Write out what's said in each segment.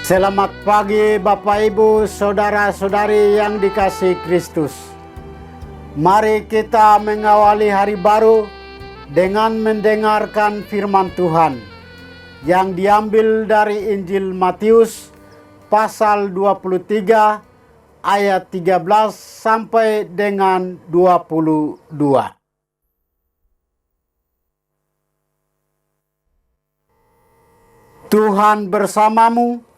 Selamat pagi Bapak Ibu, saudara-saudari yang dikasihi Kristus. Mari kita mengawali hari baru dengan mendengarkan firman Tuhan yang diambil dari Injil Matius pasal 23 ayat 13 sampai dengan 22. Tuhan bersamamu.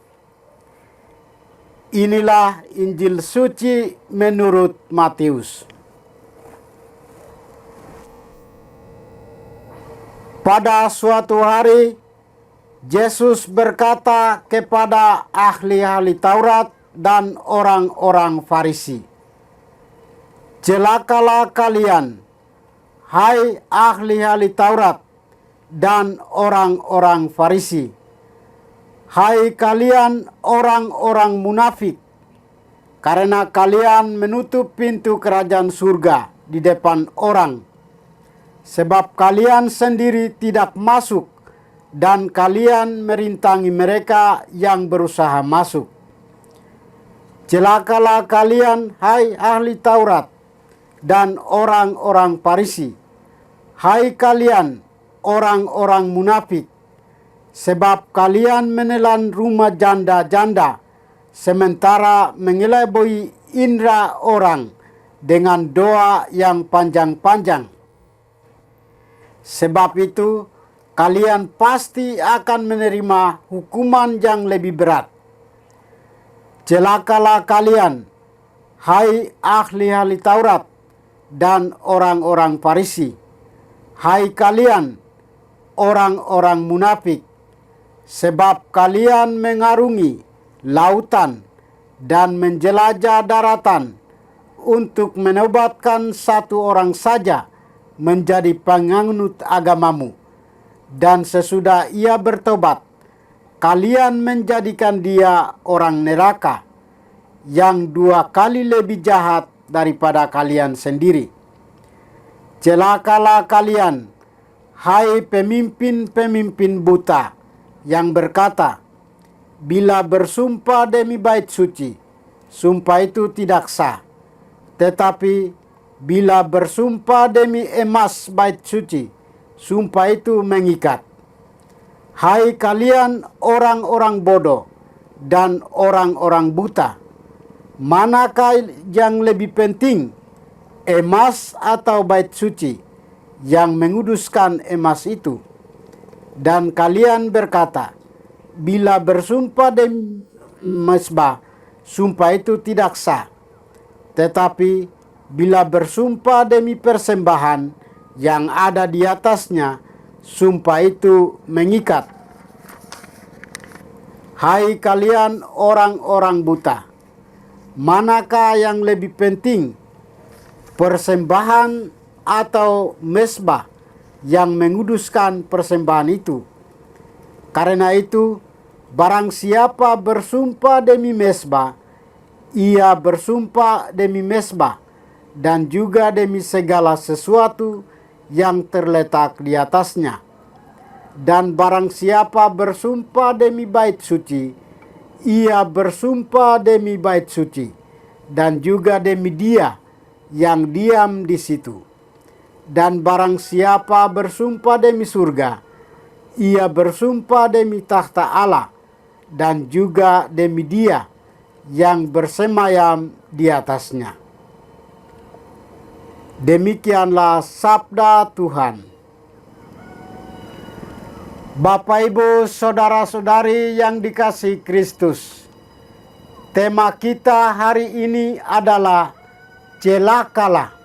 Inilah Injil suci menurut Matius. Pada suatu hari, Yesus berkata kepada ahli-ahli Taurat dan orang-orang Farisi, "Celakalah kalian, hai ahli-ahli Taurat dan orang-orang Farisi! Hai kalian orang-orang munafik, karena kalian menutup pintu kerajaan surga di depan orang, sebab kalian sendiri tidak masuk dan kalian merintangi mereka yang berusaha masuk. Celakalah kalian, hai ahli Taurat dan orang-orang Farisi! Hai kalian orang-orang munafik, sebab kalian menelan rumah janda-janda, sementara mengelabui indera orang dengan doa yang panjang-panjang. Sebab itu, kalian pasti akan menerima hukuman yang lebih berat. Celakalah kalian, hai ahli-ahli Taurat dan orang-orang Farisi! Hai kalian orang-orang munafik, sebab kalian mengarungi lautan dan menjelajah daratan untuk menobatkan satu orang saja menjadi penganut agamamu, dan sesudah ia bertobat, kalian menjadikan dia orang neraka yang 2 kali lebih jahat daripada kalian sendiri. Celakalah kalian, hai pemimpin-pemimpin buta, yang berkata, bila bersumpah demi bait suci, sumpah itu tidak sah. Tetapi bila bersumpah demi emas bait suci, sumpah itu mengikat. Hai kalian orang-orang bodoh dan orang-orang buta, manakah yang lebih penting, emas atau bait suci yang menguduskan emas itu? Dan kalian berkata, bila bersumpah demi mezbah, sumpah itu tidak sah. Tetapi bila bersumpah demi persembahan yang ada di atasnya, sumpah itu mengikat. Hai kalian orang-orang buta, manakah yang lebih penting, persembahan atau mezbah yang menguduskan persembahan itu? Karena itu, barang siapa bersumpah demi mezbah, ia bersumpah demi mezbah dan juga demi segala sesuatu yang terletak di atasnya. Dan barang siapa bersumpah demi bait suci, ia bersumpah demi bait suci dan juga demi dia yang diam di situ. Dan barang siapa bersumpah demi surga, ia bersumpah demi takhta Allah dan juga demi dia yang bersemayam di atasnya. Demikianlah sabda Tuhan. Bapak Ibu saudara-saudari yang dikasihi Kristus, tema kita hari ini adalah celakalah.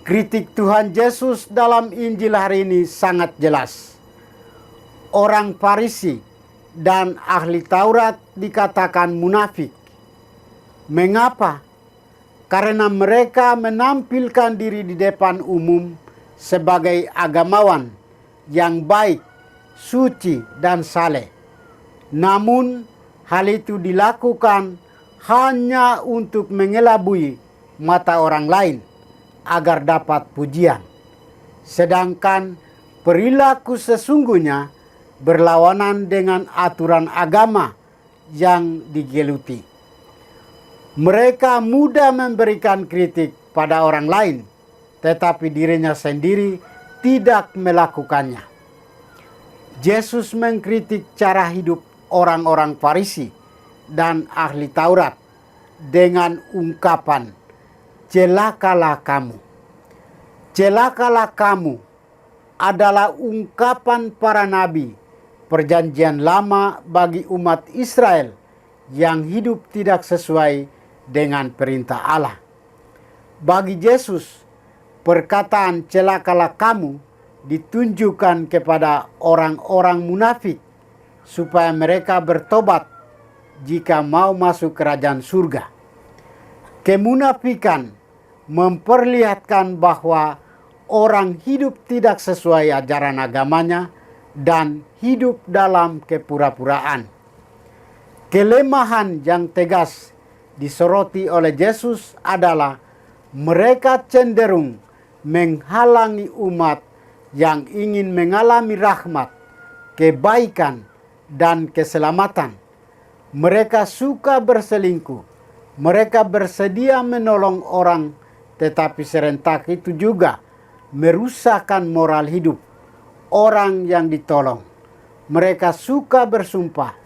Kritik Tuhan Yesus dalam Injil hari ini sangat jelas. Orang Farisi dan ahli Taurat dikatakan munafik. Mengapa? Karena mereka menampilkan diri di depan umum sebagai agamawan yang baik, suci, dan saleh. Namun hal itu dilakukan hanya untuk mengelabui mata orang lain agar dapat pujian. Sedangkan perilaku sesungguhnya berlawanan dengan aturan agama yang digeluti. Mereka mudah memberikan kritik pada orang lain, tetapi dirinya sendiri tidak melakukannya. Yesus mengkritik cara hidup orang-orang Farisi dan ahli Taurat dengan ungkapan, "Celakalah kamu." Celakalah kamu adalah ungkapan para nabi Perjanjian Lama bagi umat Israel yang hidup tidak sesuai dengan perintah Allah. Bagi Yesus, perkataan "celakalah kamu" ditunjukkan kepada orang-orang munafik supaya mereka bertobat jika mau masuk kerajaan surga. Kemunafikan memperlihatkan bahwa orang hidup tidak sesuai ajaran agamanya dan hidup dalam kepura-puraan. Kelemahan yang tegas disoroti oleh Yesus adalah mereka cenderung menghalangi umat yang ingin mengalami rahmat, kebaikan, dan keselamatan. Mereka suka berselingkuh. Mereka bersedia menolong orang, tetapi serentak itu juga merusakkan moral hidup orang yang ditolong. Mereka suka bersumpah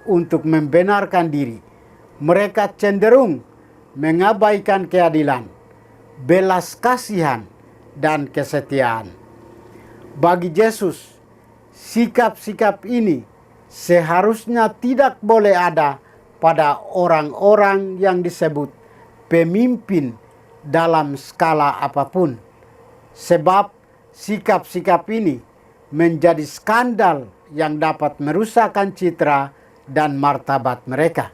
untuk membenarkan diri. Mereka cenderung mengabaikan keadilan, belas kasihan, dan kesetiaan. Bagi Yesus, sikap-sikap ini seharusnya tidak boleh ada pada orang-orang yang disebut pemimpin dalam skala apapun. Sebab sikap-sikap ini menjadi skandal yang dapat merusakkan citra dan martabat mereka.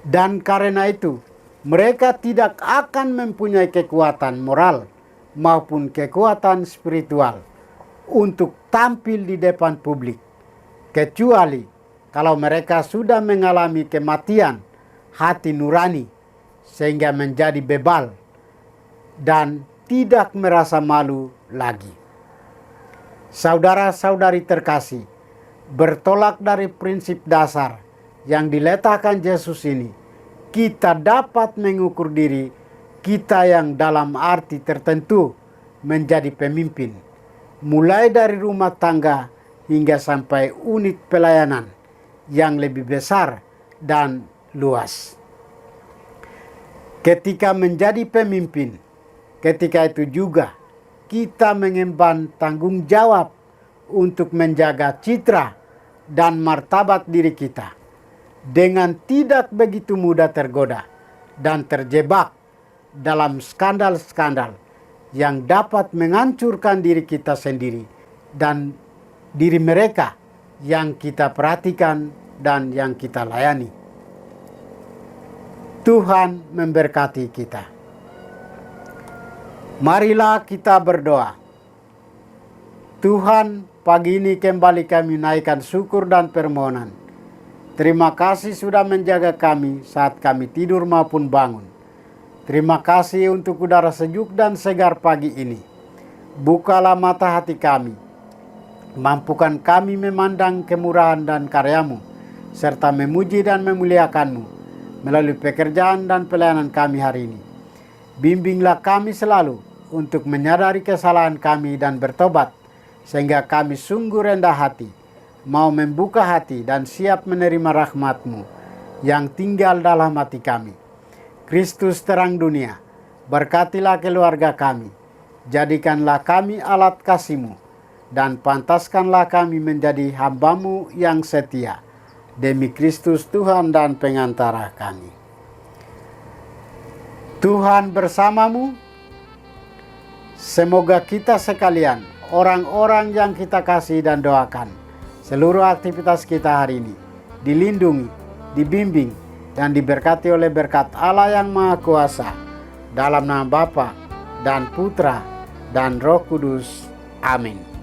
Dan karena itu, mereka tidak akan mempunyai kekuatan moral maupun kekuatan spiritual untuk tampil di depan publik, kecuali kalau mereka sudah mengalami kematian hati nurani sehingga menjadi bebal dan tidak merasa malu lagi. Saudara-saudari terkasih, bertolak dari prinsip dasar yang diletakkan Yesus ini, kita dapat mengukur diri kita yang dalam arti tertentu menjadi pemimpin, mulai dari rumah tangga hingga sampai unit pelayanan yang lebih besar dan luas. Ketika menjadi pemimpin, ketika itu juga kita mengemban tanggung jawab untuk menjaga citra dan martabat diri kita dengan tidak begitu mudah tergoda dan terjebak dalam skandal-skandal yang dapat menghancurkan diri kita sendiri dan diri mereka yang kita perhatikan dan yang kita layani. Tuhan memberkati kita. Marilah kita berdoa. Tuhan, pagi ini kembali kami naikkan syukur dan permohonan. Terima kasih sudah menjaga kami saat kami tidur maupun bangun. Terima kasih untuk udara sejuk dan segar pagi ini. Bukalah mata hati kami. Mampukan kami memandang kemurahan dan karya-Mu, serta memuji dan memuliakan-Mu melalui pekerjaan dan pelayanan kami hari ini. Bimbinglah kami selalu untuk menyadari kesalahan kami dan bertobat, sehingga kami sungguh rendah hati, mau membuka hati dan siap menerima rahmat-Mu yang tinggal dalam hati kami. Kristus terang dunia, berkatilah keluarga kami, jadikanlah kami alat kasih-Mu, dan pantaskanlah kami menjadi hamba-Mu yang setia, demi Kristus Tuhan dan pengantara kami. Tuhan bersamamu. Semoga kita sekalian, orang-orang yang kita kasih dan doakan, seluruh aktivitas kita hari ini dilindungi, dibimbing, dan diberkati oleh berkat Allah yang Maha Kuasa, dalam nama Bapa dan Putra dan Roh Kudus. Amin.